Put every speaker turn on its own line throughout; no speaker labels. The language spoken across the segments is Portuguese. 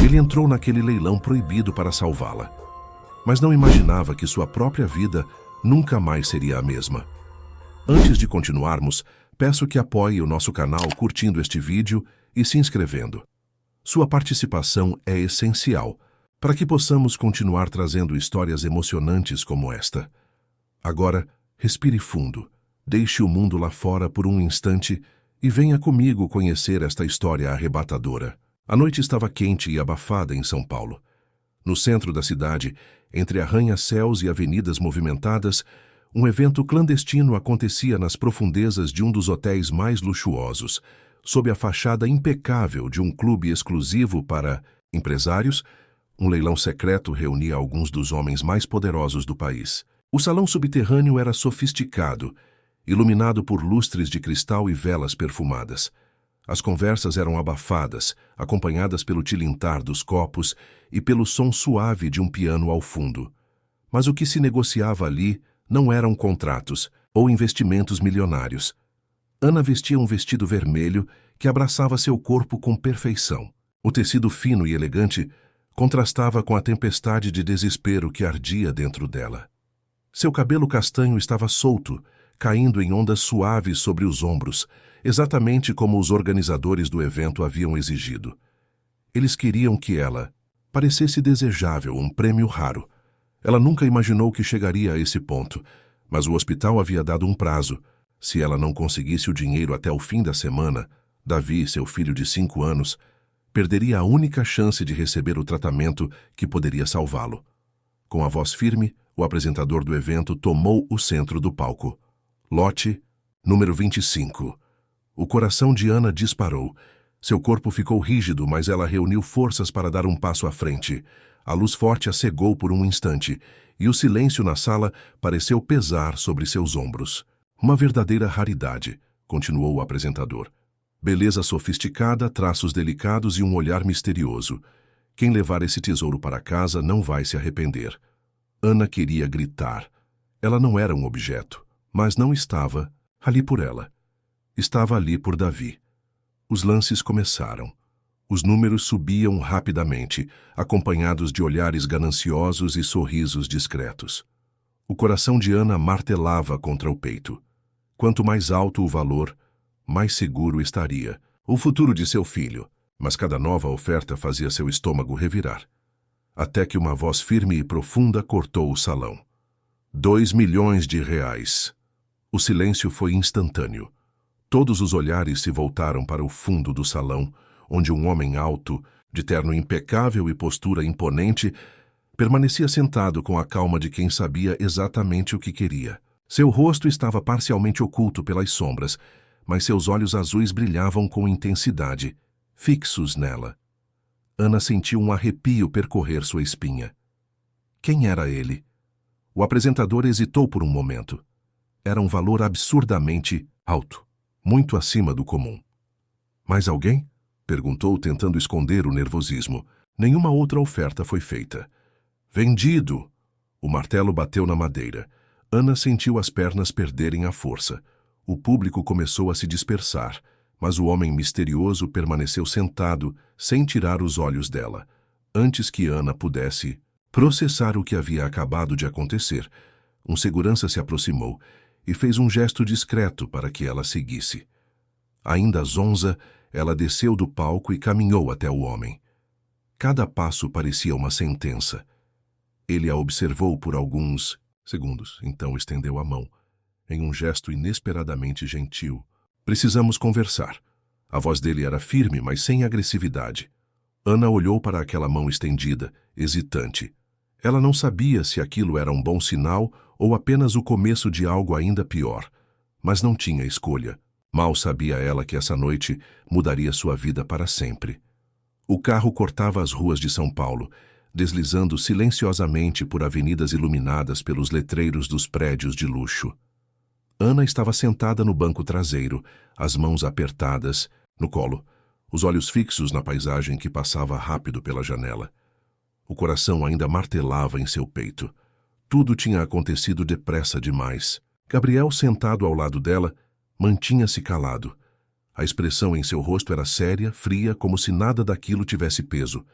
Ele entrou naquele leilão proibido para salvá-la, mas não imaginava que sua própria vida nunca mais seria a mesma. Antes de continuarmos, peço que apoie o nosso canal curtindo este vídeo e se inscrevendo. Sua participação é essencial para que possamos continuar trazendo histórias emocionantes como esta. Agora, respire fundo, deixe o mundo lá fora por um instante e venha comigo conhecer esta história arrebatadora. A noite estava quente e abafada em São Paulo. No centro da cidade, entre arranha-céus e avenidas movimentadas, um evento clandestino acontecia nas profundezas de um dos hotéis mais luxuosos, sob a fachada impecável de um clube exclusivo para empresários. Um leilão secreto reunia alguns dos homens mais poderosos do país. O salão subterrâneo era sofisticado, iluminado por lustres de cristal e velas perfumadas. As conversas eram abafadas, acompanhadas pelo tilintar dos copos e pelo som suave de um piano ao fundo. Mas o que se negociava ali não eram contratos ou investimentos milionários. Ana vestia um vestido vermelho que abraçava seu corpo com perfeição. O tecido fino e elegante contrastava com a tempestade de desespero que ardia dentro dela. Seu cabelo castanho estava solto, caindo em ondas suaves sobre os ombros, exatamente como os organizadores do evento haviam exigido. Eles queriam que ela parecesse desejável, um prêmio raro. Ela nunca imaginou que chegaria a esse ponto, mas o hospital havia dado um prazo. Se ela não conseguisse o dinheiro até o fim da semana, Davi, seu filho de 5 anos, perderia a única chance de receber o tratamento que poderia salvá-lo. Com a voz firme, o apresentador do evento tomou o centro do palco. Lote número 25. O coração de Ana disparou. Seu corpo ficou rígido, mas ela reuniu forças para dar um passo à frente. A luz forte a cegou por um instante, e o silêncio na sala pareceu pesar sobre seus ombros. Uma verdadeira raridade, continuou o apresentador. Beleza sofisticada, traços delicados e um olhar misterioso. Quem levar esse tesouro para casa não vai se arrepender. Ana queria gritar. Ela não era um objeto, mas não estava ali por ela. Estava ali por Davi. Os lances começaram. Os números subiam rapidamente, acompanhados de olhares gananciosos e sorrisos discretos. O coração de Ana martelava contra o peito. Quanto mais alto o valor, mais seguro estaria o futuro de seu filho, mas cada nova oferta fazia seu estômago revirar. Até que uma voz firme e profunda cortou o salão. 2 milhões de reais. O silêncio foi instantâneo. Todos os olhares se voltaram para o fundo do salão, onde um homem alto, de terno impecável e postura imponente, permanecia sentado com a calma de quem sabia exatamente o que queria. Seu rosto estava parcialmente oculto pelas sombras, mas seus olhos azuis brilhavam com intensidade, fixos nela. Ana sentiu um arrepio percorrer sua espinha. Quem era ele? O apresentador hesitou por um momento. Era um valor absurdamente alto, muito acima do comum. Mais alguém? Perguntou, tentando esconder o nervosismo. Nenhuma outra oferta foi feita. Vendido! O martelo bateu na madeira. Ana sentiu as pernas perderem a força. O público começou a se dispersar, mas o homem misterioso permaneceu sentado, sem tirar os olhos dela. Antes que Ana pudesse processar o que havia acabado de acontecer, um segurança se aproximou e fez um gesto discreto para que ela seguisse. Ainda zonza, ela desceu do palco e caminhou até o homem. Cada passo parecia uma sentença. Ele a observou por alguns segundos, então estendeu a mão, em um gesto inesperadamente gentil. Precisamos conversar. A voz dele era firme, mas sem agressividade. Ana olhou para aquela mão estendida, hesitante. Ela não sabia se aquilo era um bom sinal ou apenas o começo de algo ainda pior, mas não tinha escolha. Mal sabia ela que essa noite mudaria sua vida para sempre. O carro cortava as ruas de São Paulo, deslizando silenciosamente por avenidas iluminadas pelos letreiros dos prédios de luxo. Ana estava sentada no banco traseiro, as mãos apertadas no colo, os olhos fixos na paisagem que passava rápido pela janela. O coração ainda martelava em seu peito. Tudo tinha acontecido depressa demais. Gabriel, sentado ao lado dela, mantinha-se calado. A expressão em seu rosto era séria, fria, como se nada daquilo tivesse peso.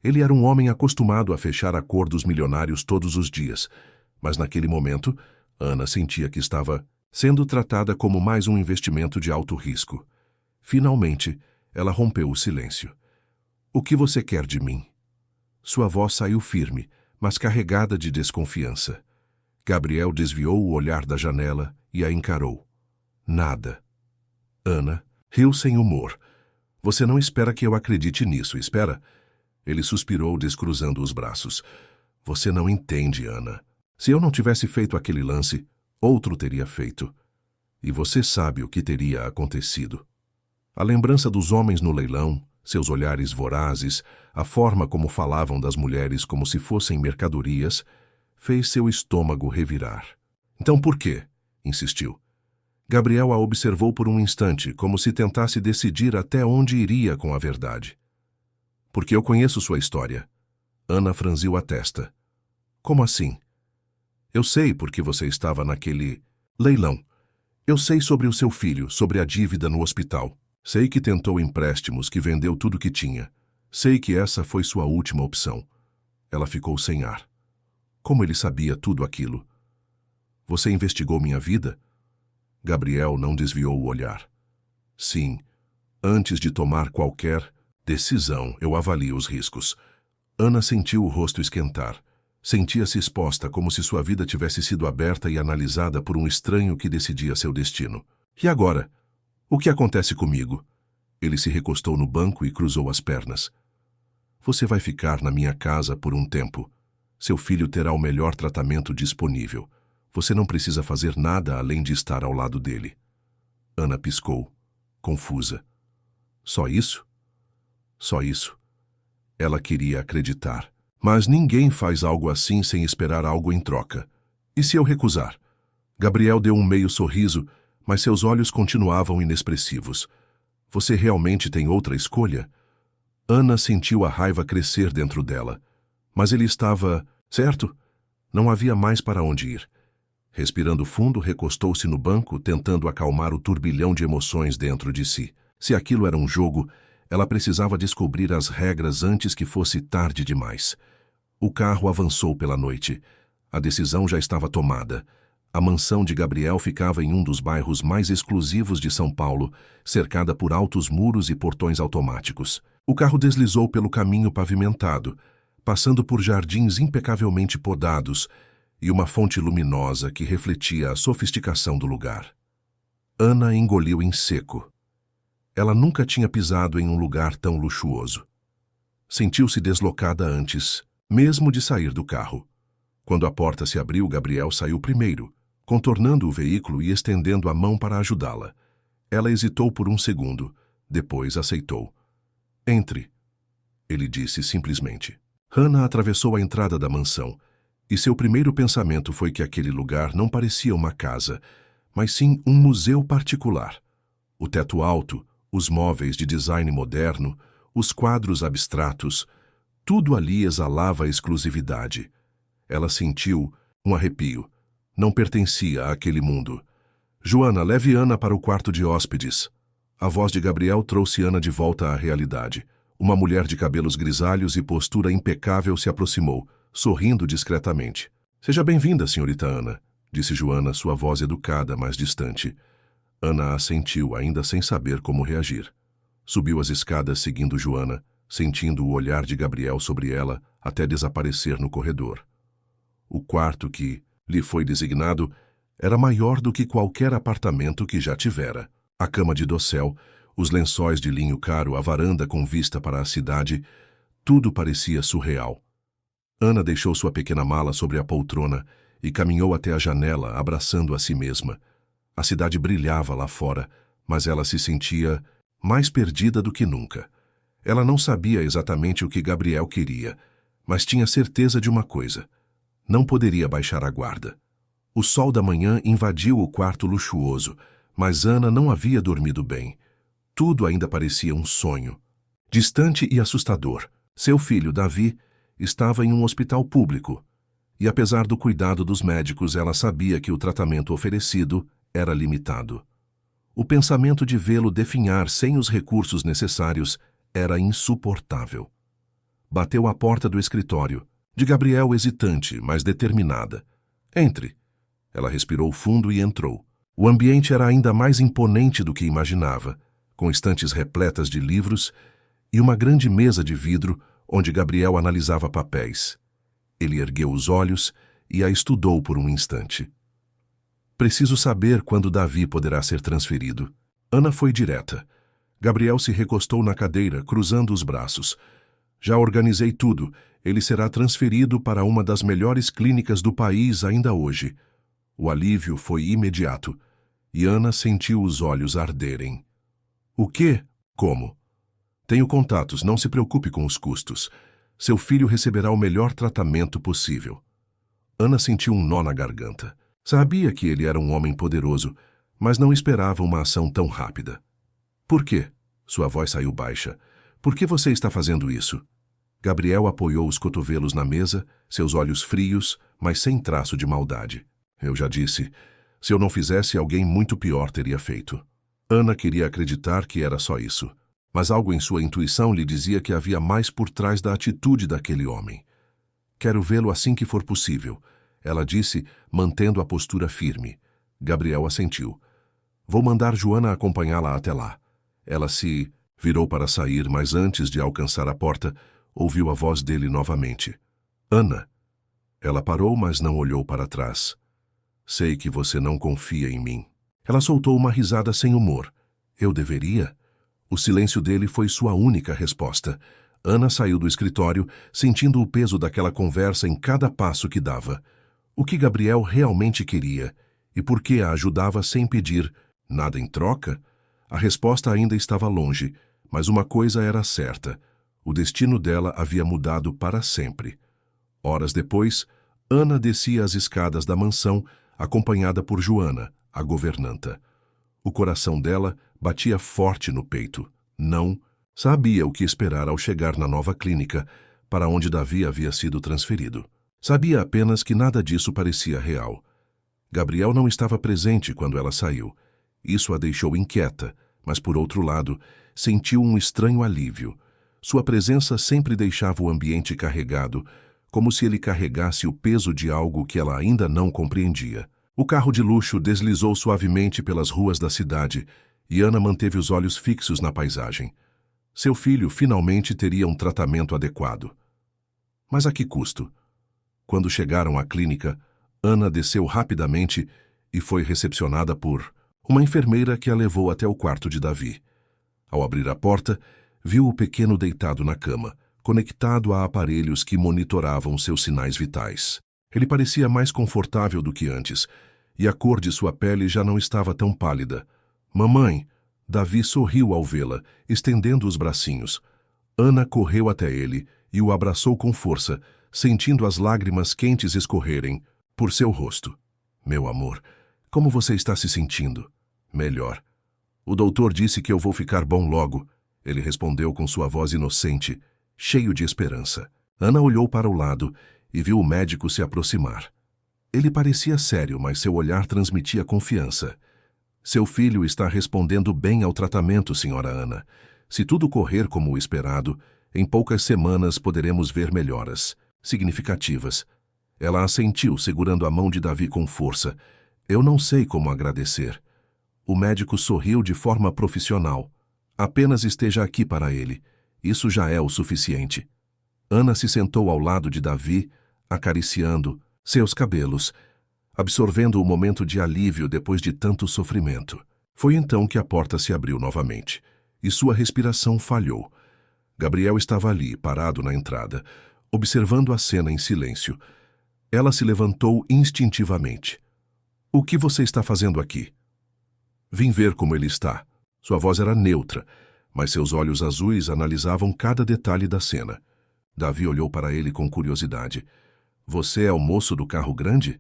Ele era um homem acostumado a fechar acordos milionários todos os dias, mas naquele momento, Ana sentia que estava sendo tratada como mais um investimento de alto risco. Finalmente, ela rompeu o silêncio. "O que você quer de mim?" Sua voz saiu firme, mas carregada de desconfiança. Gabriel desviou o olhar da janela e a encarou. "Nada." Ana riu sem humor. "Você não espera que eu acredite nisso, espera?" Ele suspirou, descruzando os braços. "Você não entende, Ana. Se eu não tivesse feito aquele lance, outro teria feito. E você sabe o que teria acontecido." A lembrança dos homens no leilão, seus olhares vorazes, a forma como falavam das mulheres como se fossem mercadorias, fez seu estômago revirar. "Então por quê?" insistiu. Gabriel a observou por um instante, como se tentasse decidir até onde iria com a verdade. "Porque eu conheço sua história." Ana franziu a testa. "Como assim?" "Eu sei porque você estava naquele leilão. Eu sei sobre o seu filho, sobre a dívida no hospital. Sei que tentou empréstimos, que vendeu tudo que tinha. Sei que essa foi sua última opção." Ela ficou sem ar. Como ele sabia tudo aquilo? "Você investigou minha vida?" Gabriel não desviou o olhar. "Sim. Antes de tomar qualquer decisão, eu avalio os riscos." Ana sentiu o rosto esquentar. Sentia-se exposta, como se sua vida tivesse sido aberta e analisada por um estranho que decidia seu destino. "E agora? O que acontece comigo?" Ele se recostou no banco e cruzou as pernas. "Você vai ficar na minha casa por um tempo. Seu filho terá o melhor tratamento disponível. Você não precisa fazer nada além de estar ao lado dele." Ana piscou, confusa. "Só isso?" "Só isso." Ela queria acreditar. "Mas ninguém faz algo assim sem esperar algo em troca. E se eu recusar?" Gabriel deu um meio sorriso, mas seus olhos continuavam inexpressivos. "Você realmente tem outra escolha?" Ana sentiu a raiva crescer dentro dela. Mas ele estava certo. Não havia mais para onde ir. Respirando fundo, recostou-se no banco, tentando acalmar o turbilhão de emoções dentro de si. Se aquilo era um jogo, ela precisava descobrir as regras antes que fosse tarde demais. O carro avançou pela noite. A decisão já estava tomada. A mansão de Gabriel ficava em um dos bairros mais exclusivos de São Paulo, cercada por altos muros e portões automáticos. O carro deslizou pelo caminho pavimentado, passando por jardins impecavelmente podados e uma fonte luminosa que refletia a sofisticação do lugar. Ana engoliu em seco. Ela nunca tinha pisado em um lugar tão luxuoso. Sentiu-se deslocada antes, mesmo de sair do carro. Quando a porta se abriu, Gabriel saiu primeiro, contornando o veículo e estendendo a mão para ajudá-la. Ela hesitou por um segundo, depois aceitou. "Entre", ele disse simplesmente. Hannah atravessou a entrada da mansão, e seu primeiro pensamento foi que aquele lugar não parecia uma casa, mas sim um museu particular. O teto alto, os móveis de design moderno, os quadros abstratos, tudo ali exalava exclusividade. Ela sentiu um arrepio. Não pertencia àquele mundo. "Joana, leve Ana para o quarto de hóspedes." A voz de Gabriel trouxe Ana de volta à realidade. Uma mulher de cabelos grisalhos e postura impecável se aproximou, sorrindo discretamente. "Seja bem-vinda, senhorita Ana", disse Joana, sua voz educada, mas distante. Ana assentiu, ainda sem saber como reagir. Subiu as escadas seguindo Joana, sentindo o olhar de Gabriel sobre ela até desaparecer no corredor. O quarto que lhe foi designado era maior do que qualquer apartamento que já tivera. A cama de dossel, os lençóis de linho caro, a varanda com vista para a cidade, tudo parecia surreal. Ana deixou sua pequena mala sobre a poltrona e caminhou até a janela, abraçando a si mesma. A cidade brilhava lá fora, mas ela se sentia mais perdida do que nunca. Ela não sabia exatamente o que Gabriel queria, mas tinha certeza de uma coisa: não poderia baixar a guarda. O sol da manhã invadiu o quarto luxuoso, mas Ana não havia dormido bem. Tudo ainda parecia um sonho. Distante e assustador, seu filho, Davi, estava em um hospital público, e apesar do cuidado dos médicos, ela sabia que o tratamento oferecido era limitado. O pensamento de vê-lo definhar sem os recursos necessários era insuportável. Bateu à porta do escritório, de Gabriel hesitante, mas determinada. Entre. Ela respirou fundo e entrou. O ambiente era ainda mais imponente do que imaginava, com estantes repletas de livros e uma grande mesa de vidro onde Gabriel analisava papéis. Ele ergueu os olhos e a estudou por um instante. Preciso saber quando Davi poderá ser transferido. Ana foi direta. Gabriel se recostou na cadeira, cruzando os braços. Já organizei tudo. Ele será transferido para uma das melhores clínicas do país ainda hoje. O alívio foi imediato, e Ana sentiu os olhos arderem. O quê? Como? Tenho contatos, não se preocupe com os custos. Seu filho receberá o melhor tratamento possível. Ana sentiu um nó na garganta. Sabia que ele era um homem poderoso, mas não esperava uma ação tão rápida. Por quê? Sua voz saiu baixa. Por que você está fazendo isso? Gabriel apoiou os cotovelos na mesa, seus olhos frios, mas sem traço de maldade. Eu já disse, se eu não fizesse, alguém muito pior teria feito. Ana queria acreditar que era só isso, mas algo em sua intuição lhe dizia que havia mais por trás da atitude daquele homem. Quero vê-lo assim que for possível, ela disse, mantendo a postura firme. Gabriel assentiu. Vou mandar Joana acompanhá-la até lá. Ela se virou para sair, mas antes de alcançar a porta, ouviu a voz dele novamente. Ana. Ela parou, mas não olhou para trás. Sei que você não confia em mim. Ela soltou uma risada sem humor. Eu deveria? O silêncio dele foi sua única resposta. Ana saiu do escritório, sentindo o peso daquela conversa em cada passo que dava. O que Gabriel realmente queria? E por que a ajudava sem pedir nada em troca? A resposta ainda estava longe, mas uma coisa era certa. O destino dela havia mudado para sempre. Horas depois, Ana descia as escadas da mansão, acompanhada por Joana, a governanta. O coração dela batia forte no peito. Não sabia o que esperar ao chegar na nova clínica, para onde Davi havia sido transferido. Sabia apenas que nada disso parecia real. Gabriel não estava presente quando ela saiu. Isso a deixou inquieta, mas, por outro lado, sentiu um estranho alívio. Sua presença sempre deixava o ambiente carregado, como se ele carregasse o peso de algo que ela ainda não compreendia. O carro de luxo deslizou suavemente pelas ruas da cidade e Ana manteve os olhos fixos na paisagem. Seu filho finalmente teria um tratamento adequado. Mas a que custo? Quando chegaram à clínica, Ana desceu rapidamente e foi recepcionada por uma enfermeira que a levou até o quarto de Davi. Ao abrir a porta, viu o pequeno deitado na cama, conectado a aparelhos que monitoravam seus sinais vitais. Ele parecia mais confortável do que antes, e a cor de sua pele já não estava tão pálida. Mamãe! Davi sorriu ao vê-la, estendendo os bracinhos. Ana correu até ele e o abraçou com força, sentindo as lágrimas quentes escorrerem por seu rosto. Meu amor, como você está se sentindo? Melhor. O doutor disse que eu vou ficar bom logo. Ele respondeu com sua voz inocente, cheio de esperança. Ana olhou para o lado e viu o médico se aproximar. Ele parecia sério, mas seu olhar transmitia confiança. Seu filho está respondendo bem ao tratamento, senhora Ana. Se tudo correr como o esperado, em poucas semanas poderemos ver melhoras significativas. Ela assentiu, segurando a mão de Davi com força. Eu não sei como agradecer. O médico sorriu de forma profissional. Apenas esteja aqui para ele. Isso já é o suficiente. Ana se sentou ao lado de Davi, acariciando seus cabelos, absorvendo o momento de alívio depois de tanto sofrimento. Foi então que a porta se abriu novamente, e sua respiração falhou. Gabriel estava ali, parado na entrada, observando a cena em silêncio. Ela se levantou instintivamente. O que você está fazendo aqui? Vim ver como ele está. Sua voz era neutra, mas seus olhos azuis analisavam cada detalhe da cena. Davi olhou para ele com curiosidade. Você é o moço do carro grande?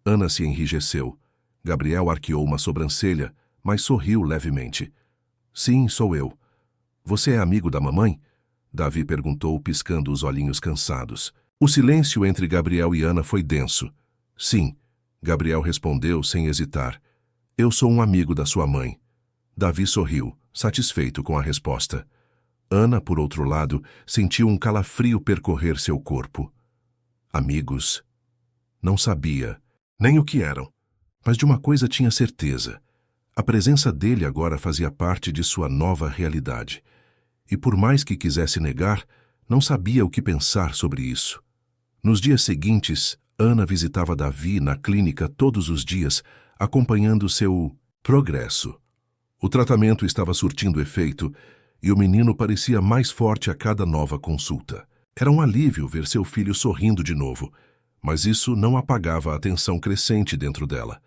Ana se enrijeceu. Gabriel arqueou uma sobrancelha, mas sorriu levemente. Sim, sou eu. Você é amigo da mamãe? Davi perguntou, piscando os olhinhos cansados. O silêncio entre Gabriel e Ana foi denso. Sim, Gabriel respondeu sem hesitar. Eu sou um amigo da sua mãe. Davi sorriu, satisfeito com a resposta. Ana, por outro lado, sentiu um calafrio percorrer seu corpo. Amigos? Não sabia, nem o que eram, mas de uma coisa tinha certeza. A presença dele agora fazia parte de sua nova realidade. E por mais que quisesse negar, não sabia o que pensar sobre isso. Nos dias seguintes, Ana visitava Davi na clínica todos os dias, acompanhando seu progresso. O tratamento estava surtindo efeito e o menino parecia mais forte a cada nova consulta. Era um alívio ver seu filho sorrindo de novo, mas isso não apagava a tensão crescente dentro dela.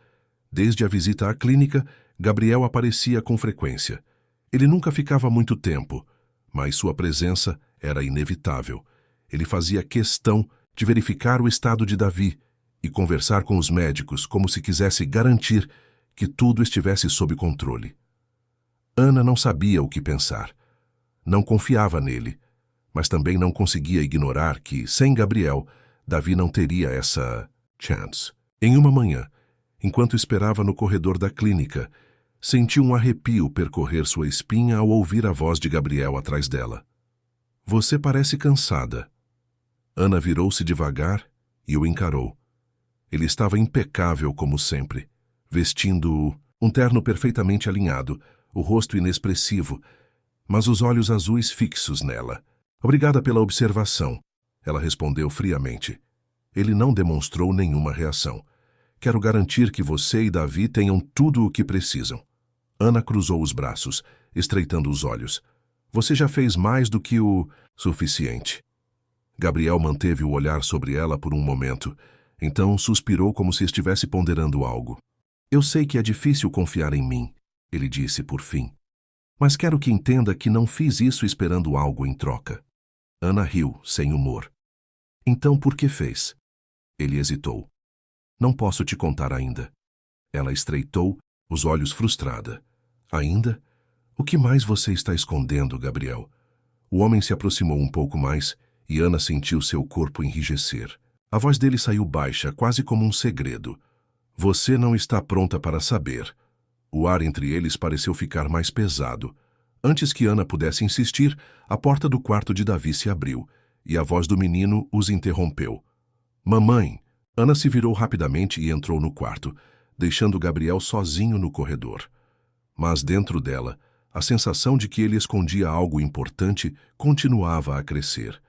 Desde a visita à clínica, Gabriel aparecia com frequência. Ele nunca ficava muito tempo, mas sua presença era inevitável. Ele fazia questão de verificar o estado de Davi e conversar com os médicos como se quisesse garantir que tudo estivesse sob controle. Ana não sabia o que pensar. Não confiava nele, mas também não conseguia ignorar que, sem Gabriel, Davi não teria essa chance. Em uma manhã, enquanto esperava no corredor da clínica, sentiu um arrepio percorrer sua espinha ao ouvir a voz de Gabriel atrás dela. Você parece cansada. Ana virou-se devagar e o encarou. Ele estava impecável como sempre, vestindo um terno perfeitamente alinhado, o rosto inexpressivo, mas os olhos azuis fixos nela. Obrigada pela observação, ela respondeu friamente. Ele não demonstrou nenhuma reação. Quero garantir que você e Davi tenham tudo o que precisam. Ana cruzou os braços, estreitando os olhos. Você já fez mais do que o suficiente. Gabriel manteve o olhar sobre ela por um momento, então suspirou como se estivesse ponderando algo. Eu sei que é difícil confiar em mim, ele disse por fim. Mas quero que entenda que não fiz isso esperando algo em troca. Ana riu, sem humor. Então por que fez? Ele hesitou. Não posso te contar ainda. Ela estreitou os olhos frustrada. Ainda? O que mais você está escondendo, Gabriel? O homem se aproximou um pouco mais e Ana sentiu seu corpo enrijecer. A voz dele saiu baixa, quase como um segredo. Você não está pronta para saber. O ar entre eles pareceu ficar mais pesado. Antes que Ana pudesse insistir, a porta do quarto de Davi se abriu e a voz do menino os interrompeu. Mamãe! Ana se virou rapidamente e entrou no quarto, deixando Gabriel sozinho no corredor. Mas dentro dela, a sensação de que ele escondia algo importante continuava a crescer.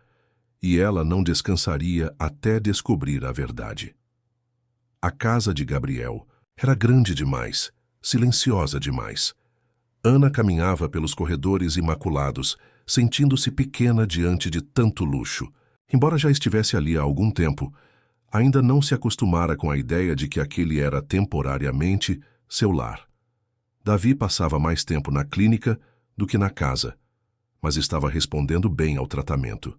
E ela não descansaria até descobrir a verdade. A casa de Gabriel era grande demais, silenciosa demais. Ana caminhava pelos corredores imaculados, sentindo-se pequena diante de tanto luxo. Embora já estivesse ali há algum tempo, ainda não se acostumara com a ideia de que aquele era temporariamente seu lar. Davi passava mais tempo na clínica do que na casa, mas estava respondendo bem ao tratamento.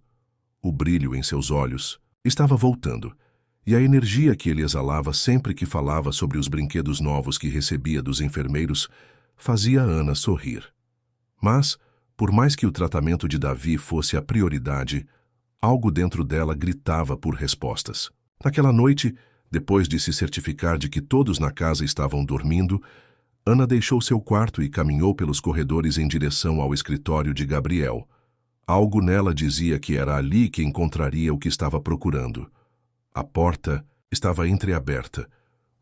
O brilho em seus olhos estava voltando, e a energia que ele exalava sempre que falava sobre os brinquedos novos que recebia dos enfermeiros fazia Ana sorrir. Mas, por mais que o tratamento de Davi fosse a prioridade, algo dentro dela gritava por respostas. Naquela noite, depois de se certificar de que todos na casa estavam dormindo, Ana deixou seu quarto e caminhou pelos corredores em direção ao escritório de Gabriel. Algo nela dizia que era ali que encontraria o que estava procurando. A porta estava entreaberta.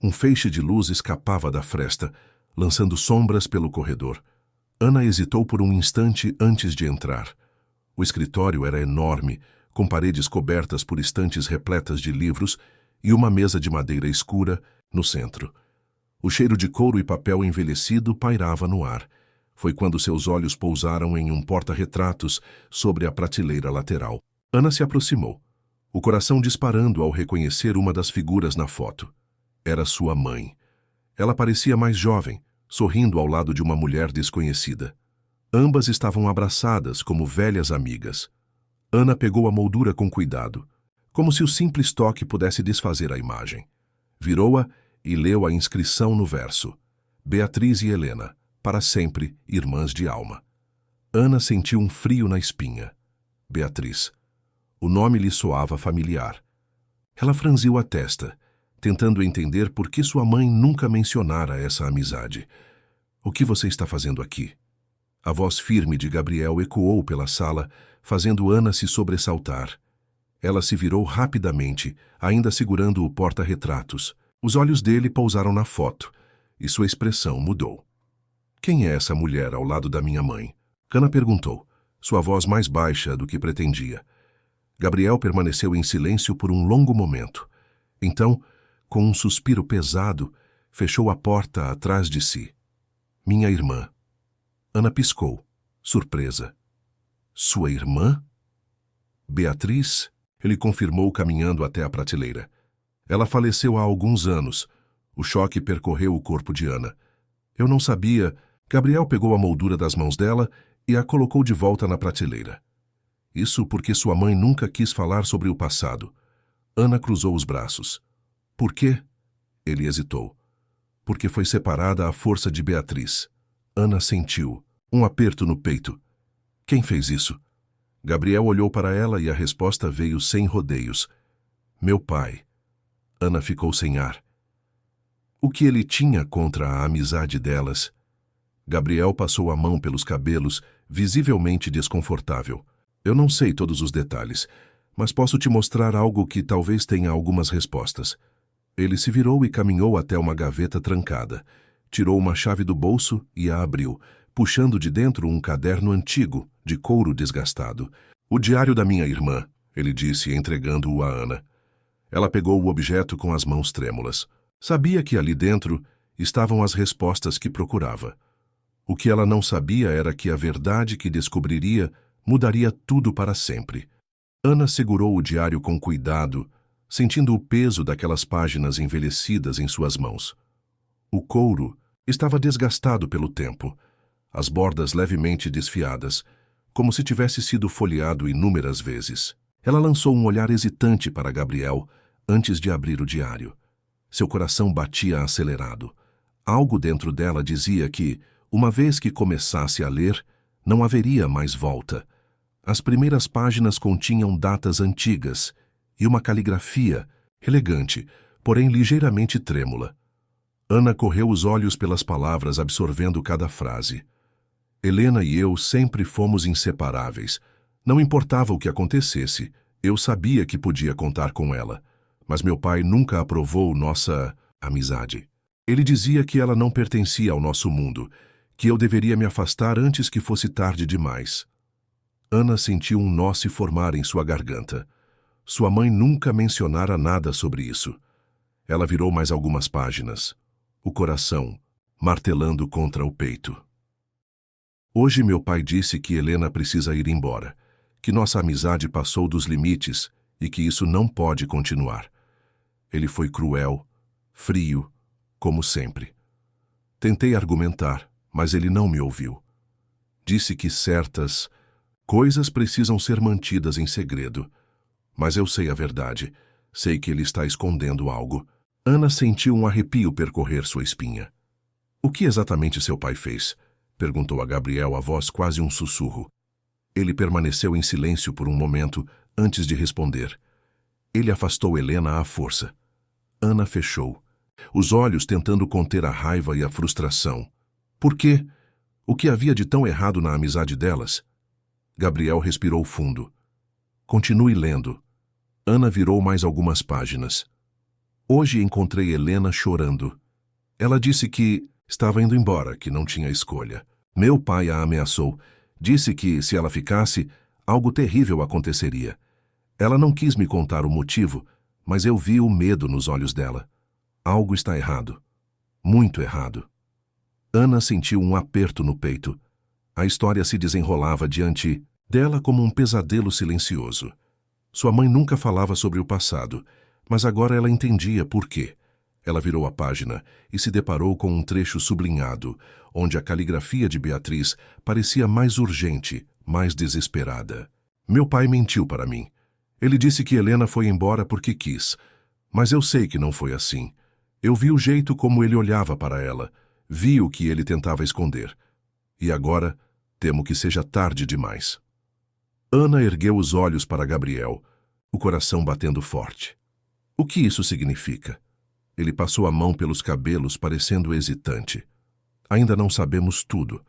Um feixe de luz escapava da fresta, lançando sombras pelo corredor. Ana hesitou por um instante antes de entrar. O escritório era enorme, com paredes cobertas por estantes repletas de livros e uma mesa de madeira escura no centro. O cheiro de couro e papel envelhecido pairava no ar. Foi quando seus olhos pousaram em um porta-retratos sobre a prateleira lateral. Ana se aproximou, o coração disparando ao reconhecer uma das figuras na foto. Era sua mãe. Ela parecia mais jovem, sorrindo ao lado de uma mulher desconhecida. Ambas estavam abraçadas como velhas amigas. Ana pegou a moldura com cuidado, como se o simples toque pudesse desfazer a imagem. Virou-a e leu a inscrição no verso: Beatriz e Helena, para sempre irmãs de alma. Ana sentiu um frio na espinha. Beatriz. O nome lhe soava familiar. Ela franziu a testa, tentando entender por que sua mãe nunca mencionara essa amizade. O que você está fazendo aqui? A voz firme de Gabriel ecoou pela sala, fazendo Ana se sobressaltar. Ela se virou rapidamente, ainda segurando o porta-retratos. Os olhos dele pousaram na foto, e sua expressão mudou. Quem é essa mulher ao lado da minha mãe? Ana perguntou, sua voz mais baixa do que pretendia. Gabriel permaneceu em silêncio por um longo momento. Então, com um suspiro pesado, fechou a porta atrás de si. Minha irmã. Ana piscou, surpresa. Sua irmã? Beatriz? Ele confirmou caminhando até a prateleira. Ela faleceu há alguns anos. O choque percorreu o corpo de Ana. Eu não sabia. Gabriel pegou a moldura das mãos dela e a colocou de volta na prateleira. Isso porque sua mãe nunca quis falar sobre o passado. Ana cruzou os braços. Por quê? Ele hesitou. Porque foi separada à força de Beatriz. Ana sentiu um aperto no peito. Quem fez isso? Gabriel olhou para ela e a resposta veio sem rodeios. Meu pai. Ana ficou sem ar. O que ele tinha contra a amizade delas? Gabriel passou a mão pelos cabelos, visivelmente desconfortável. Eu não sei todos os detalhes, mas posso te mostrar algo que talvez tenha algumas respostas. Ele se virou e caminhou até uma gaveta trancada. Tirou uma chave do bolso e a abriu, puxando de dentro um caderno antigo, de couro desgastado. O diário da minha irmã, ele disse, entregando-o a Ana. Ela pegou o objeto com as mãos trêmulas. Sabia que ali dentro estavam as respostas que procurava. O que ela não sabia era que a verdade que descobriria mudaria tudo para sempre. Ana segurou o diário com cuidado, sentindo o peso daquelas páginas envelhecidas em suas mãos. O couro estava desgastado pelo tempo, as bordas levemente desfiadas, como se tivesse sido folheado inúmeras vezes. Ela lançou um olhar hesitante para Gabriel antes de abrir o diário. Seu coração batia acelerado. Algo dentro dela dizia que, uma vez que começasse a ler, não haveria mais volta. As primeiras páginas continham datas antigas e uma caligrafia elegante, porém ligeiramente trêmula. Ana correu os olhos pelas palavras, absorvendo cada frase. Helena e eu sempre fomos inseparáveis. Não importava o que acontecesse, eu sabia que podia contar com ela. Mas meu pai nunca aprovou nossa amizade. Ele dizia que ela não pertencia ao nosso mundo, que eu deveria me afastar antes que fosse tarde demais. Ana sentiu um nó se formar em sua garganta. Sua mãe nunca mencionara nada sobre isso. Ela virou mais algumas páginas, o coração martelando contra o peito. Hoje meu pai disse que Helena precisa ir embora, que nossa amizade passou dos limites e que isso não pode continuar. Ele foi cruel, frio, como sempre. Tentei argumentar, mas ele não me ouviu. Disse que certas coisas precisam ser mantidas em segredo. Mas eu sei a verdade. Sei que ele está escondendo algo. Ana sentiu um arrepio percorrer sua espinha. O que exatamente seu pai fez? Perguntou a Gabriel, a voz quase um sussurro. Ele permaneceu em silêncio por um momento antes de responder. Ele afastou Helena à força. Ana fechou, os olhos tentando conter a raiva e a frustração. Por quê? O que havia de tão errado na amizade delas? Gabriel respirou fundo. Continue lendo. Ana virou mais algumas páginas. Hoje encontrei Helena chorando. Ela disse que estava indo embora, que não tinha escolha. Meu pai a ameaçou. Disse que, se ela ficasse, algo terrível aconteceria. Ela não quis me contar o motivo, mas eu vi o medo nos olhos dela. Algo está errado. Muito errado. Ana sentiu um aperto no peito. A história se desenrolava diante dela como um pesadelo silencioso. Sua mãe nunca falava sobre o passado, mas agora ela entendia por quê. Ela virou a página e se deparou com um trecho sublinhado, onde a caligrafia de Beatriz parecia mais urgente, mais desesperada. Meu pai mentiu para mim. Ele disse que Helena foi embora porque quis, mas eu sei que não foi assim. Eu vi o jeito como ele olhava para ela, vi o que ele tentava esconder. E agora, temo que seja tarde demais. Ana ergueu os olhos para Gabriel, o coração batendo forte. O que isso significa? Ele passou a mão pelos cabelos, parecendo hesitante. Ainda não sabemos tudo,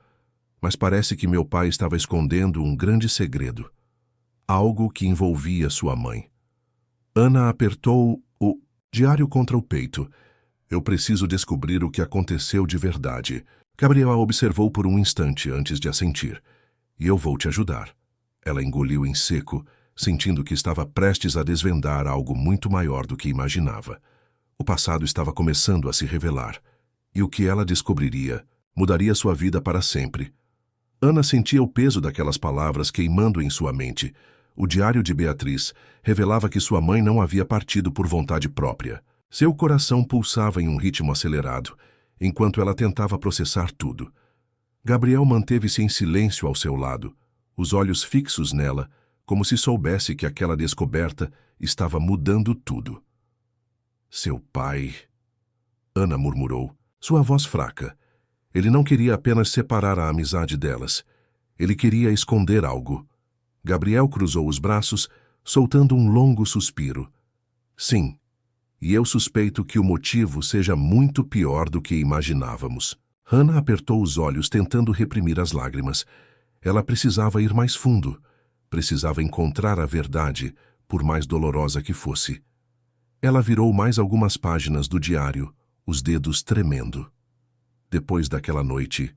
Mas parece que meu pai estava escondendo um grande segredo. Algo que envolvia sua mãe. Ana apertou o diário contra o peito. Eu preciso descobrir o que aconteceu de verdade. Gabriel a observou por um instante antes de assentir. E eu vou te ajudar. Ela engoliu em seco, sentindo que estava prestes a desvendar algo muito maior do que imaginava. O passado estava começando a se revelar. E o que ela descobriria mudaria sua vida para sempre. Ana sentia o peso daquelas palavras queimando em sua mente. O diário de Beatriz revelava que sua mãe não havia partido por vontade própria. Seu coração pulsava em um ritmo acelerado, enquanto ela tentava processar tudo. Gabriel manteve-se em silêncio ao seu lado, os olhos fixos nela, como se soubesse que aquela descoberta estava mudando tudo. Seu pai... Ana murmurou, sua voz fraca. Ele não queria apenas separar a amizade delas. Ele queria esconder algo. Gabriel cruzou os braços, soltando um longo suspiro. Sim, e eu suspeito que o motivo seja muito pior do que imaginávamos. Hannah apertou os olhos, tentando reprimir as lágrimas. Ela precisava ir mais fundo. Precisava encontrar a verdade, por mais dolorosa que fosse. Ela virou mais algumas páginas do diário, os dedos tremendo. Depois daquela noite,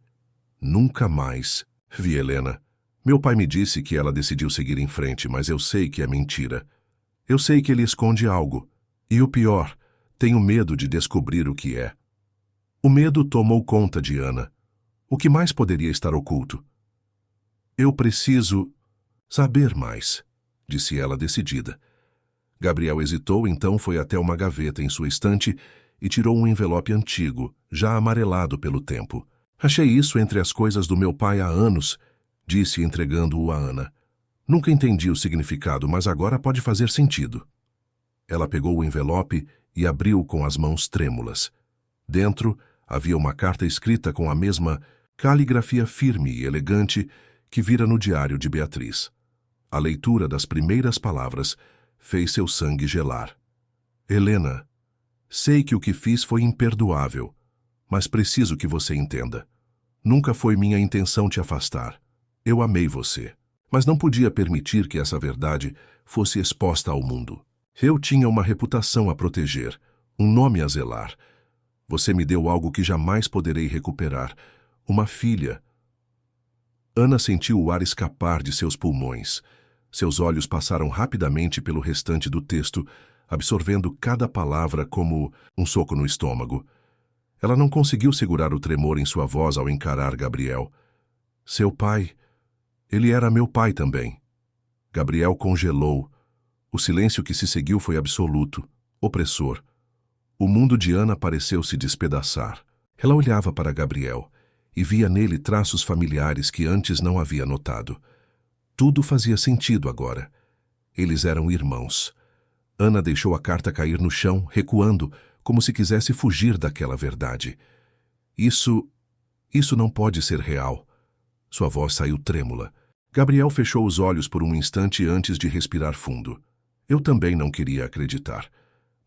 nunca mais vi Helena. Meu pai me disse que ela decidiu seguir em frente, mas eu sei que é mentira. Eu sei que ele esconde algo. E o pior, tenho medo de descobrir o que é. O medo tomou conta de Ana. O que mais poderia estar oculto? Eu preciso saber mais, disse ela decidida. Gabriel hesitou, então foi até uma gaveta em sua estante e tirou um envelope antigo, já amarelado pelo tempo. Achei isso entre as coisas do meu pai há anos, disse entregando-o a Ana. Nunca entendi o significado, mas agora pode fazer sentido. Ela pegou o envelope e abriu com as mãos trêmulas. Dentro havia uma carta escrita com a mesma caligrafia firme e elegante que vira no diário de Beatriz. A leitura das primeiras palavras fez seu sangue gelar. Helena, sei que o que fiz foi imperdoável, mas preciso que você entenda. Nunca foi minha intenção te afastar. Eu amei você, mas não podia permitir que essa verdade fosse exposta ao mundo. Eu tinha uma reputação a proteger, um nome a zelar. Você me deu algo que jamais poderei recuperar, uma filha. Ana sentiu o ar escapar de seus pulmões. Seus olhos passaram rapidamente pelo restante do texto, absorvendo cada palavra como um soco no estômago. Ela não conseguiu segurar o tremor em sua voz ao encarar Gabriel. Seu pai... Ele era meu pai também. Gabriel congelou. O silêncio que se seguiu foi absoluto, opressor. O mundo de Ana pareceu se despedaçar. Ela olhava para Gabriel e via nele traços familiares que antes não havia notado. Tudo fazia sentido agora. Eles eram irmãos. Ana deixou a carta cair no chão, recuando, como se quisesse fugir daquela verdade. Isso não pode ser real. Sua voz saiu trêmula. Gabriel fechou os olhos por um instante antes de respirar fundo. Eu também não queria acreditar.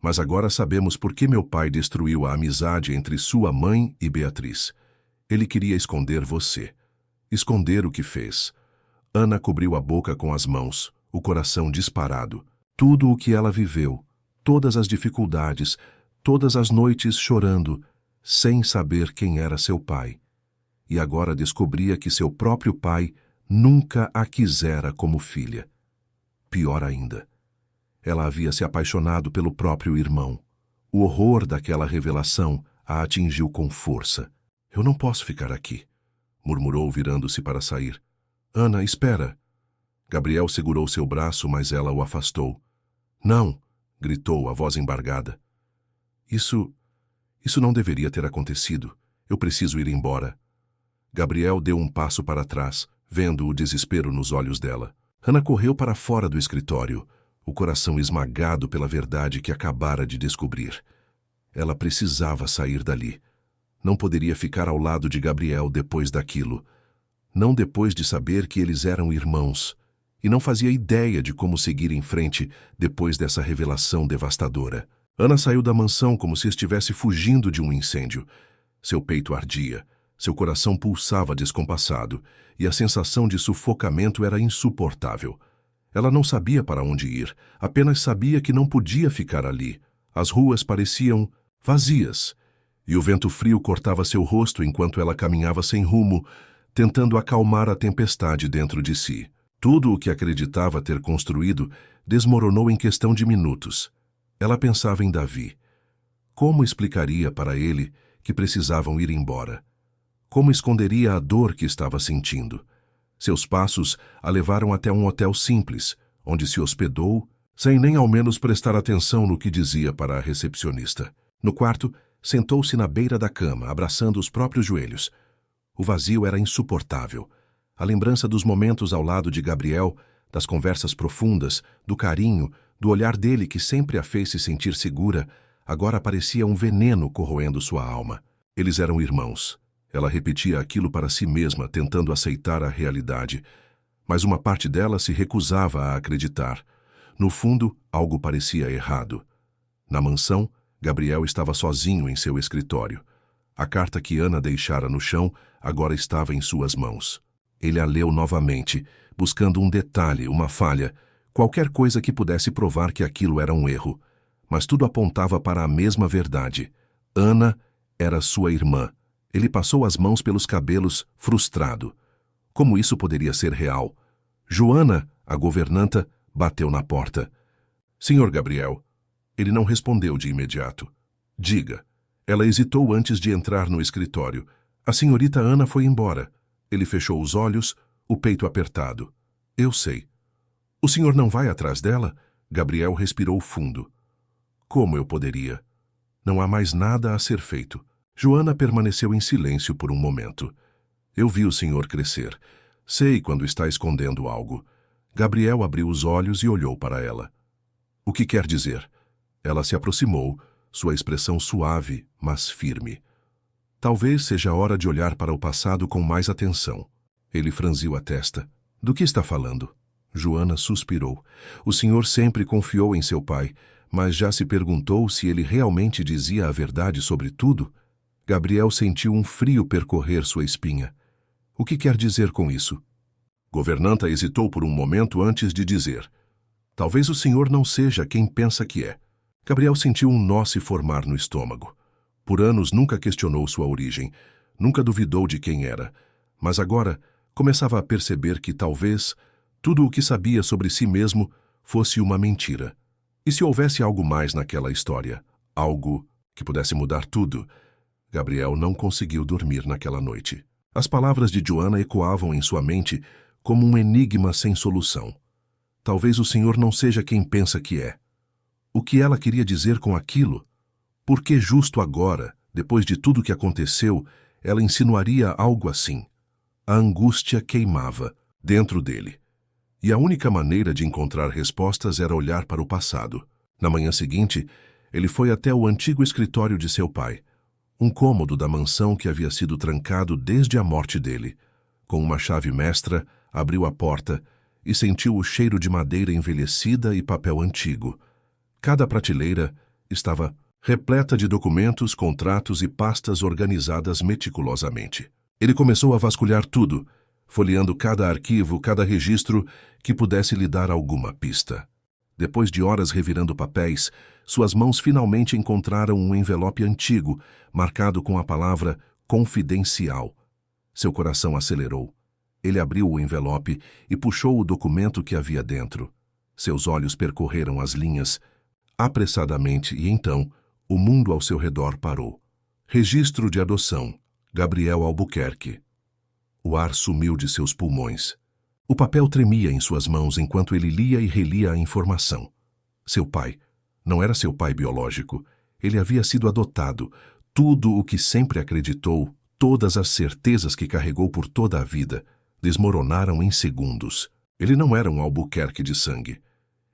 Mas agora sabemos por que meu pai destruiu a amizade entre sua mãe e Beatriz. Ele queria esconder você. Esconder o que fez. Ana cobriu a boca com as mãos, o coração disparado. Tudo o que ela viveu, todas as dificuldades, todas as noites chorando, sem saber quem era seu pai. E agora descobria que seu próprio pai nunca a quisera como filha. Pior ainda, ela havia se apaixonado pelo próprio irmão. O horror daquela revelação a atingiu com força. Eu não posso ficar aqui, murmurou virando-se para sair. Ana, espera. Gabriel segurou seu braço, mas ela o afastou. Não, gritou, a voz embargada. Isso não deveria ter acontecido. Eu preciso ir embora. Gabriel deu um passo para trás, vendo o desespero nos olhos dela. Ana correu para fora do escritório, o coração esmagado pela verdade que acabara de descobrir. Ela precisava sair dali. Não poderia ficar ao lado de Gabriel depois daquilo. Não depois de saber que eles eram irmãos. E não fazia ideia de como seguir em frente depois dessa revelação devastadora. Ana saiu da mansão como se estivesse fugindo de um incêndio. Seu peito ardia. Seu coração pulsava descompassado e a sensação de sufocamento era insuportável. Ela não sabia para onde ir, apenas sabia que não podia ficar ali. As ruas pareciam vazias, e o vento frio cortava seu rosto enquanto ela caminhava sem rumo, tentando acalmar a tempestade dentro de si. Tudo o que acreditava ter construído desmoronou em questão de minutos. Ela pensava em Davi. Como explicaria para ele que precisavam ir embora? Como esconderia a dor que estava sentindo? Seus passos a levaram até um hotel simples, onde se hospedou, sem nem ao menos prestar atenção no que dizia para a recepcionista. No quarto, sentou-se na beira da cama, abraçando os próprios joelhos. O vazio era insuportável. A lembrança dos momentos ao lado de Gabriel, das conversas profundas, do carinho, do olhar dele que sempre a fez se sentir segura, agora parecia um veneno corroendo sua alma. Eles eram irmãos. Ela repetia aquilo para si mesma, tentando aceitar a realidade. Mas uma parte dela se recusava a acreditar. No fundo, algo parecia errado. Na mansão, Gabriel estava sozinho em seu escritório. A carta que Ana deixara no chão agora estava em suas mãos. Ele a leu novamente, buscando um detalhe, uma falha, qualquer coisa que pudesse provar que aquilo era um erro. Mas tudo apontava para a mesma verdade. Ana era sua irmã. Ele passou as mãos pelos cabelos, frustrado. Como isso poderia ser real? Joana, a governanta, bateu na porta. Senhor Gabriel. Ele não respondeu de imediato. Diga. Ela hesitou antes de entrar no escritório. A senhorita Ana foi embora. Ele fechou os olhos, o peito apertado. Eu sei. O senhor não vai atrás dela? Gabriel respirou fundo. Como eu poderia? Não há mais nada a ser feito. Joana permaneceu em silêncio por um momento. Eu vi o senhor crescer. Sei quando está escondendo algo. Gabriel abriu os olhos e olhou para ela. O que quer dizer? Ela se aproximou, sua expressão suave, mas firme. Talvez seja a hora de olhar para o passado com mais atenção. Ele franziu a testa. Do que está falando? Joana suspirou. O senhor sempre confiou em seu pai, mas já se perguntou se ele realmente dizia a verdade sobre tudo? Gabriel sentiu um frio percorrer sua espinha. O que quer dizer com isso? Governanta hesitou por um momento antes de dizer. Talvez o senhor não seja quem pensa que é. Gabriel sentiu um nó se formar no estômago. Por anos nunca questionou sua origem, nunca duvidou de quem era, mas agora começava a perceber que talvez tudo o que sabia sobre si mesmo fosse uma mentira. E se houvesse algo mais naquela história, algo que pudesse mudar tudo? Gabriel não conseguiu dormir naquela noite. As palavras de Joana ecoavam em sua mente como um enigma sem solução. Talvez o senhor não seja quem pensa que é. O que ela queria dizer com aquilo? Por que justo agora, depois de tudo que aconteceu, ela insinuaria algo assim? A angústia queimava dentro dele. E a única maneira de encontrar respostas era olhar para o passado. Na manhã seguinte, ele foi até o antigo escritório de seu pai, um cômodo da mansão que havia sido trancado desde a morte dele. Com uma chave mestra, abriu a porta e sentiu o cheiro de madeira envelhecida e papel antigo. Cada prateleira estava repleta de documentos, contratos e pastas organizadas meticulosamente. Ele começou a vasculhar tudo, folheando cada arquivo, cada registro que pudesse lhe dar alguma pista. Depois de horas revirando papéis, suas mãos finalmente encontraram um envelope antigo, marcado com a palavra confidencial. Seu coração acelerou. Ele abriu o envelope e puxou o documento que havia dentro. Seus olhos percorreram as linhas apressadamente e então o mundo ao seu redor parou. Registro de adoção. Gabriel Albuquerque. O ar sumiu de seus pulmões. O papel tremia em suas mãos enquanto ele lia e relia a informação. Seu pai. Não era seu pai biológico. Ele havia sido adotado. Tudo o que sempre acreditou, todas as certezas que carregou por toda a vida, desmoronaram em segundos. Ele não era um Albuquerque de sangue.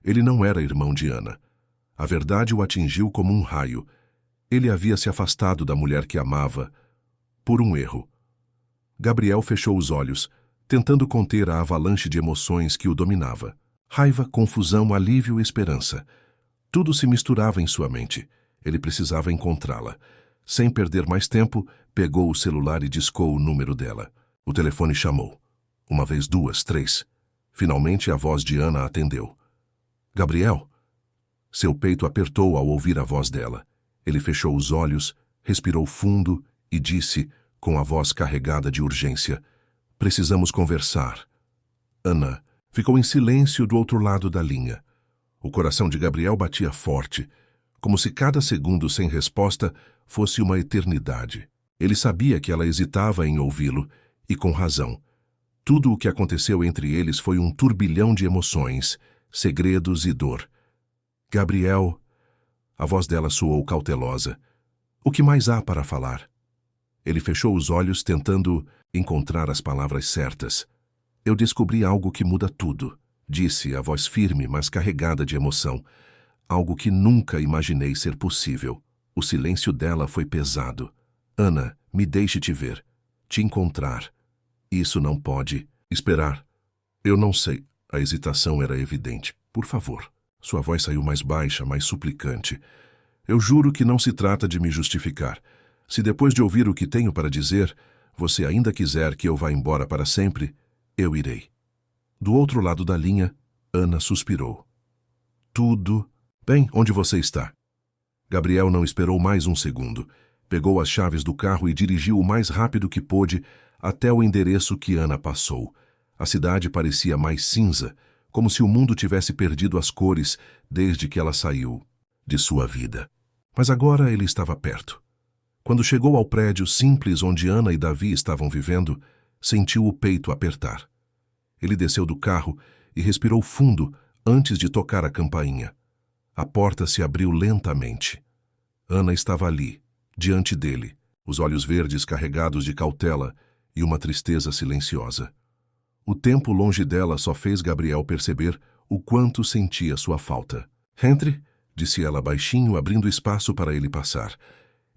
Ele não era irmão de Ana. A verdade o atingiu como um raio. Ele havia se afastado da mulher que amava por um erro. Gabriel fechou os olhos, tentando conter a avalanche de emoções que o dominava. Raiva, confusão, alívio e esperança. Tudo se misturava em sua mente. Ele precisava encontrá-la. Sem perder mais tempo, pegou o celular e discou o número dela. O telefone chamou. Uma vez, duas, três. Finalmente a voz de Ana atendeu. Gabriel? Seu peito apertou ao ouvir a voz dela. Ele fechou os olhos, respirou fundo e disse, com a voz carregada de urgência, precisamos conversar. Ana ficou em silêncio do outro lado da linha. O coração de Gabriel batia forte, como se cada segundo sem resposta fosse uma eternidade. Ele sabia que ela hesitava em ouvi-lo, e com razão. Tudo o que aconteceu entre eles foi um turbilhão de emoções, segredos e dor. Gabriel... A voz dela soou cautelosa. O que mais há para falar? Ele fechou os olhos tentando encontrar as palavras certas. Eu descobri algo que muda tudo, disse a voz firme, mas carregada de emoção. Algo que nunca imaginei ser possível. O silêncio dela foi pesado. Ana, me deixe te ver. Te encontrar. Isso não pode esperar. Eu não sei. A hesitação era evidente. Por favor. Sua voz saiu mais baixa, mais suplicante. Eu juro que não se trata de me justificar. Se depois de ouvir o que tenho para dizer, você ainda quiser que eu vá embora para sempre, eu irei. Do outro lado da linha, Ana suspirou. Tudo... Bem, onde você está? Gabriel não esperou mais um segundo. Pegou as chaves do carro e dirigiu o mais rápido que pôde até o endereço que Ana passou. A cidade parecia mais cinza, como se o mundo tivesse perdido as cores desde que ela saiu de sua vida. Mas agora ele estava perto. Quando chegou ao prédio simples onde Ana e Davi estavam vivendo, sentiu o peito apertar. Ele desceu do carro e respirou fundo antes de tocar a campainha. A porta se abriu lentamente. Ana estava ali, diante dele, os olhos verdes carregados de cautela e uma tristeza silenciosa. O tempo longe dela só fez Gabriel perceber o quanto sentia sua falta. Entre, disse ela baixinho, abrindo espaço para ele passar.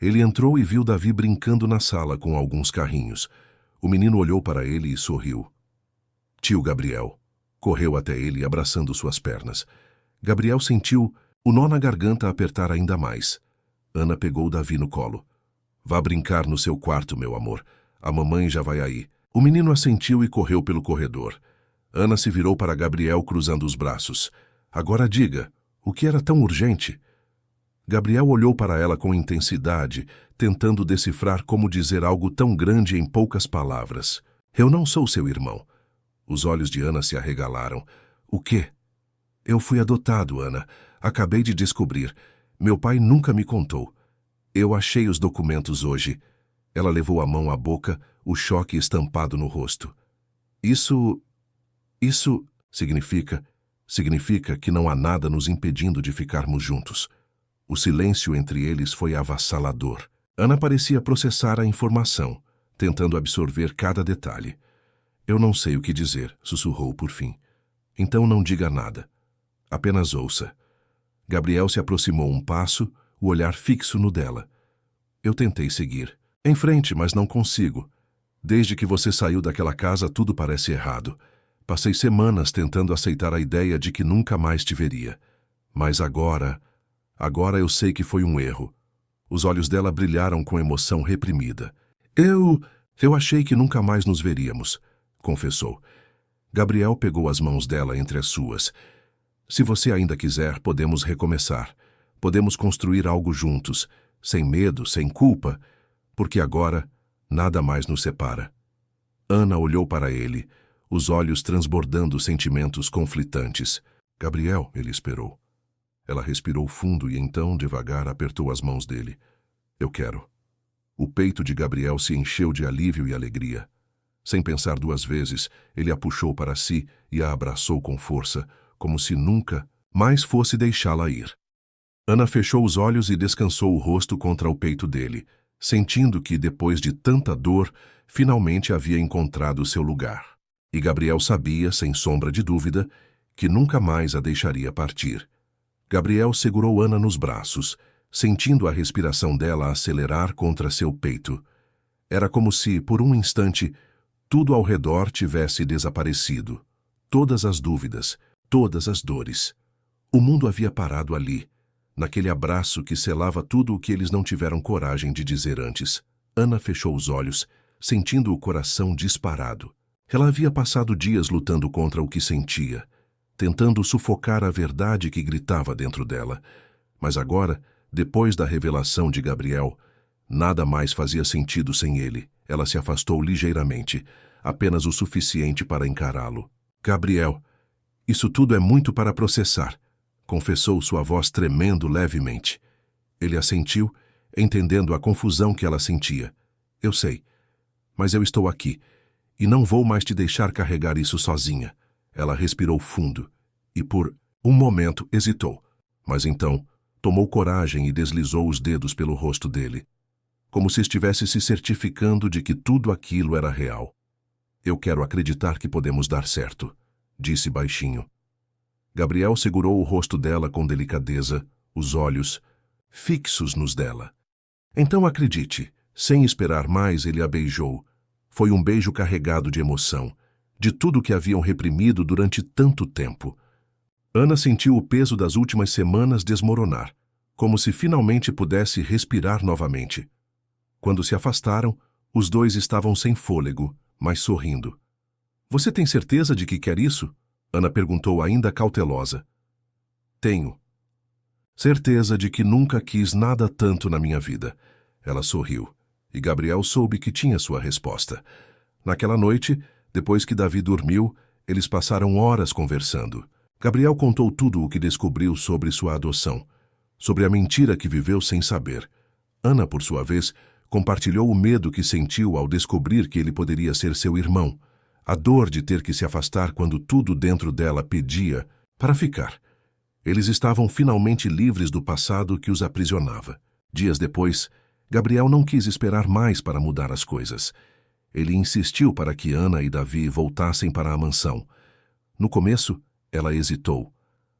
Ele entrou e viu Davi brincando na sala com alguns carrinhos. O menino olhou para ele e sorriu. Tio Gabriel. Correu até ele, abraçando suas pernas. Gabriel sentiu o nó na garganta apertar ainda mais. Ana pegou Davi no colo. Vá brincar no seu quarto, meu amor. A mamãe já vai aí. O menino assentiu e correu pelo corredor. Ana se virou para Gabriel cruzando os braços. Agora diga, o que era tão urgente? Gabriel olhou para ela com intensidade, tentando decifrar como dizer algo tão grande em poucas palavras. Eu não sou seu irmão. Os olhos de Ana se arregalaram. O quê? Eu fui adotado, Ana. Acabei de descobrir. Meu pai nunca me contou. Eu achei os documentos hoje. Ela levou a mão à boca, o choque estampado no rosto. Isso significa que não há nada nos impedindo de ficarmos juntos. O silêncio entre eles foi avassalador. Ana parecia processar a informação, tentando absorver cada detalhe. Eu não sei o que dizer, sussurrou por fim. Então não diga nada. Apenas ouça. Gabriel se aproximou um passo, o olhar fixo no dela. Eu tentei seguir. Em frente, mas não consigo. Desde que você saiu daquela casa, tudo parece errado. Passei semanas tentando aceitar a ideia de que nunca mais te veria. Mas agora eu sei que foi um erro. Os olhos dela brilharam com emoção reprimida. Eu achei que nunca mais nos veríamos, confessou. Gabriel pegou as mãos dela entre as suas. Se você ainda quiser, podemos recomeçar. Podemos construir algo juntos, sem medo, sem culpa, porque agora nada mais nos separa. Ana olhou para ele, os olhos transbordando sentimentos conflitantes. Gabriel, ele esperou. Ela respirou fundo e então, devagar, apertou as mãos dele. Eu quero. O peito de Gabriel se encheu de alívio e alegria. Sem pensar duas vezes, ele a puxou para si e a abraçou com força, como se nunca mais fosse deixá-la ir. Ana fechou os olhos e descansou o rosto contra o peito dele, sentindo que, depois de tanta dor, finalmente havia encontrado seu lugar. E Gabriel sabia, sem sombra de dúvida, que nunca mais a deixaria partir. Gabriel segurou Ana nos braços, sentindo a respiração dela acelerar contra seu peito. Era como se, por um instante, tudo ao redor tivesse desaparecido. Todas as dúvidas, todas as dores. O mundo havia parado ali, naquele abraço que selava tudo o que eles não tiveram coragem de dizer antes. Ana fechou os olhos, sentindo o coração disparado. Ela havia passado dias lutando contra o que sentia, tentando sufocar a verdade que gritava dentro dela. Mas agora, depois da revelação de Gabriel, nada mais fazia sentido sem ele. Ela se afastou ligeiramente, apenas o suficiente para encará-lo. Gabriel, isso tudo é muito para processar, confessou sua voz tremendo levemente. Ele assentiu, entendendo a confusão que ela sentia. Eu sei, mas eu estou aqui, e não vou mais te deixar carregar isso sozinha. Ela respirou fundo, e por um momento hesitou, mas então tomou coragem e deslizou os dedos pelo rosto dele, como se estivesse se certificando de que tudo aquilo era real. Eu quero acreditar que podemos dar certo, disse baixinho. Gabriel segurou o rosto dela com delicadeza, os olhos fixos nos dela. Então acredite. Sem esperar mais, ele a beijou. Foi um beijo carregado de emoção, de tudo que haviam reprimido durante tanto tempo. Ana sentiu o peso das últimas semanas desmoronar, como se finalmente pudesse respirar novamente. Quando se afastaram, os dois estavam sem fôlego, mas sorrindo. Você tem certeza de que quer isso? Ana perguntou ainda cautelosa. Tenho. Certeza de que nunca quis nada tanto na minha vida. Ela sorriu, e Gabriel soube que tinha sua resposta. Naquela noite, depois que Davi dormiu, eles passaram horas conversando. Gabriel contou tudo o que descobriu sobre sua adoção, sobre a mentira que viveu sem saber. Ana, por sua vez, compartilhou o medo que sentiu ao descobrir que ele poderia ser seu irmão, a dor de ter que se afastar quando tudo dentro dela pedia para ficar. Eles estavam finalmente livres do passado que os aprisionava. Dias depois, Gabriel não quis esperar mais para mudar as coisas. Ele insistiu para que Ana e Davi voltassem para a mansão. No começo, ela hesitou.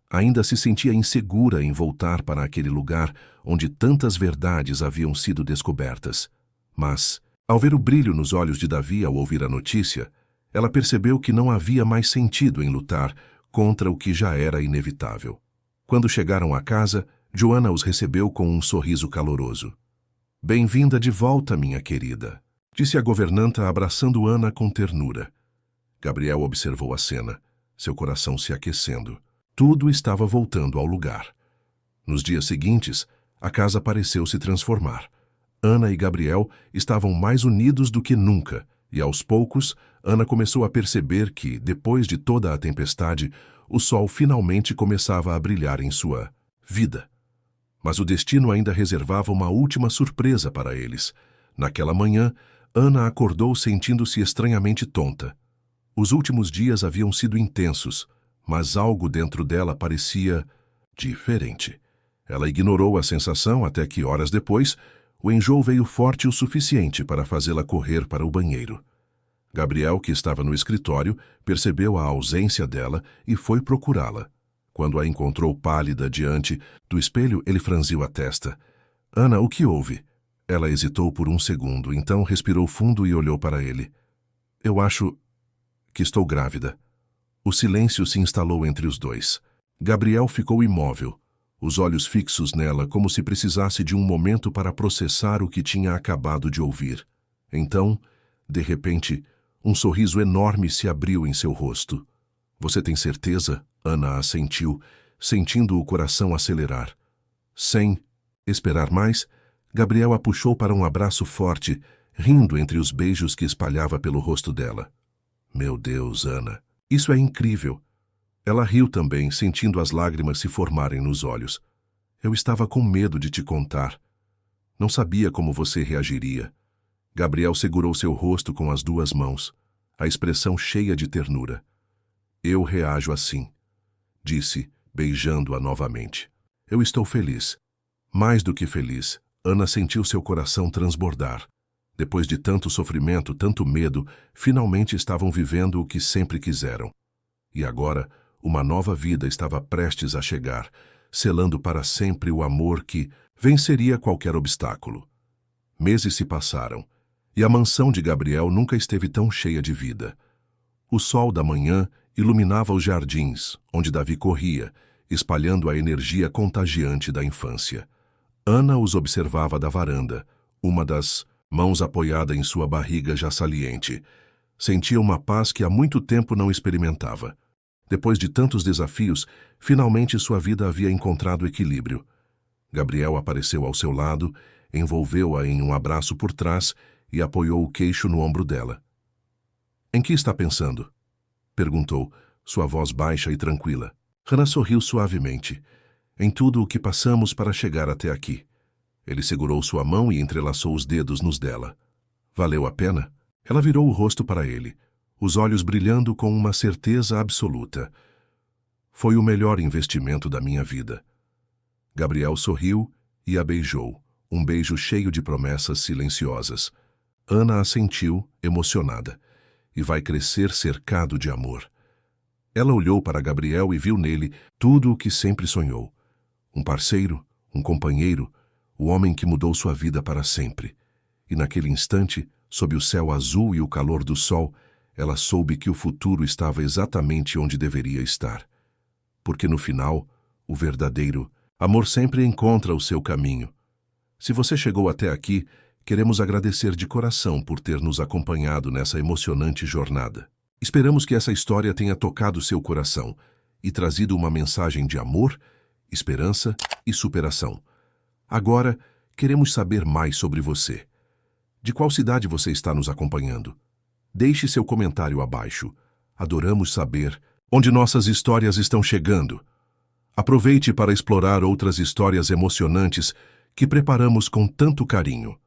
Ainda se sentia insegura em voltar para aquele lugar onde tantas verdades haviam sido descobertas. Mas, ao ver o brilho nos olhos de Davi ao ouvir a notícia, ela percebeu que não havia mais sentido em lutar contra o que já era inevitável. Quando chegaram à casa, Joana os recebeu com um sorriso caloroso. Bem-vinda de volta, minha querida, disse a governanta abraçando Ana com ternura. Gabriel observou a cena, seu coração se aquecendo. Tudo estava voltando ao lugar. Nos dias seguintes, a casa pareceu se transformar. Ana e Gabriel estavam mais unidos do que nunca, e aos poucos, Ana começou a perceber que, depois de toda a tempestade, o sol finalmente começava a brilhar em sua vida. Mas o destino ainda reservava uma última surpresa para eles. Naquela manhã, Ana acordou sentindo-se estranhamente tonta. Os últimos dias haviam sido intensos, mas algo dentro dela parecia diferente. Ela ignorou a sensação até que, horas depois, o enjoo veio forte o suficiente para fazê-la correr para o banheiro. Gabriel, que estava no escritório, percebeu a ausência dela e foi procurá-la. Quando a encontrou pálida diante do espelho, ele franziu a testa. — Ana, o que houve? Ela hesitou por um segundo, então respirou fundo e olhou para ele. — Eu acho que estou grávida. O silêncio se instalou entre os dois. Gabriel ficou imóvel, os olhos fixos nela como se precisasse de um momento para processar o que tinha acabado de ouvir. Então, de repente, um sorriso enorme se abriu em seu rosto. — Você tem certeza? Ana assentiu, sentindo o coração acelerar. Sem esperar mais, Gabriel a puxou para um abraço forte, rindo entre os beijos que espalhava pelo rosto dela. — Meu Deus, Ana, isso é incrível! Ela riu também, sentindo as lágrimas se formarem nos olhos. Eu estava com medo de te contar. Não sabia como você reagiria. Gabriel segurou seu rosto com as duas mãos, a expressão cheia de ternura. Eu reajo assim, disse, beijando-a novamente. Eu estou feliz. Mais do que feliz, Ana sentiu seu coração transbordar. Depois de tanto sofrimento, tanto medo, finalmente estavam vivendo o que sempre quiseram. E agora, uma nova vida estava prestes a chegar, selando para sempre o amor que venceria qualquer obstáculo. Meses se passaram, e a mansão de Gabriel nunca esteve tão cheia de vida. O sol da manhã iluminava os jardins, onde Davi corria, espalhando a energia contagiante da infância. Ana os observava da varanda, uma das mãos apoiada em sua barriga já saliente. Sentia uma paz que há muito tempo não experimentava. Depois de tantos desafios, finalmente sua vida havia encontrado equilíbrio. Gabriel apareceu ao seu lado, envolveu-a em um abraço por trás e apoiou o queixo no ombro dela. "Em que está pensando?" perguntou, sua voz baixa e tranquila. Hannah sorriu suavemente. "Em tudo o que passamos para chegar até aqui." Ele segurou sua mão e entrelaçou os dedos nos dela. "Valeu a pena?" Ela virou o rosto para ele, os olhos brilhando com uma certeza absoluta. "Foi o melhor investimento da minha vida." Gabriel sorriu e a beijou, um beijo cheio de promessas silenciosas. Ana assentiu, emocionada. "E vai crescer cercado de amor." Ela olhou para Gabriel e viu nele tudo o que sempre sonhou. Um parceiro, um companheiro, o homem que mudou sua vida para sempre. E naquele instante, sob o céu azul e o calor do sol, ela soube que o futuro estava exatamente onde deveria estar. Porque no final, o verdadeiro amor sempre encontra o seu caminho. Se você chegou até aqui, queremos agradecer de coração por ter nos acompanhado nessa emocionante jornada. Esperamos que essa história tenha tocado seu coração e trazido uma mensagem de amor, esperança e superação. Agora, queremos saber mais sobre você. De qual cidade você está nos acompanhando? Deixe seu comentário abaixo. Adoramos saber onde nossas histórias estão chegando. Aproveite para explorar outras histórias emocionantes que preparamos com tanto carinho.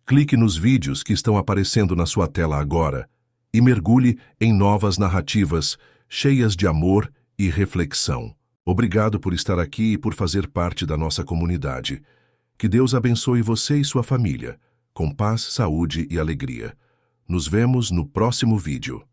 Clique nos vídeos que estão aparecendo na sua tela agora e mergulhe em novas narrativas cheias de amor e reflexão. Obrigado por estar aqui e por fazer parte da nossa comunidade. Que Deus abençoe você e sua família, com paz, saúde e alegria. Nos vemos no próximo vídeo.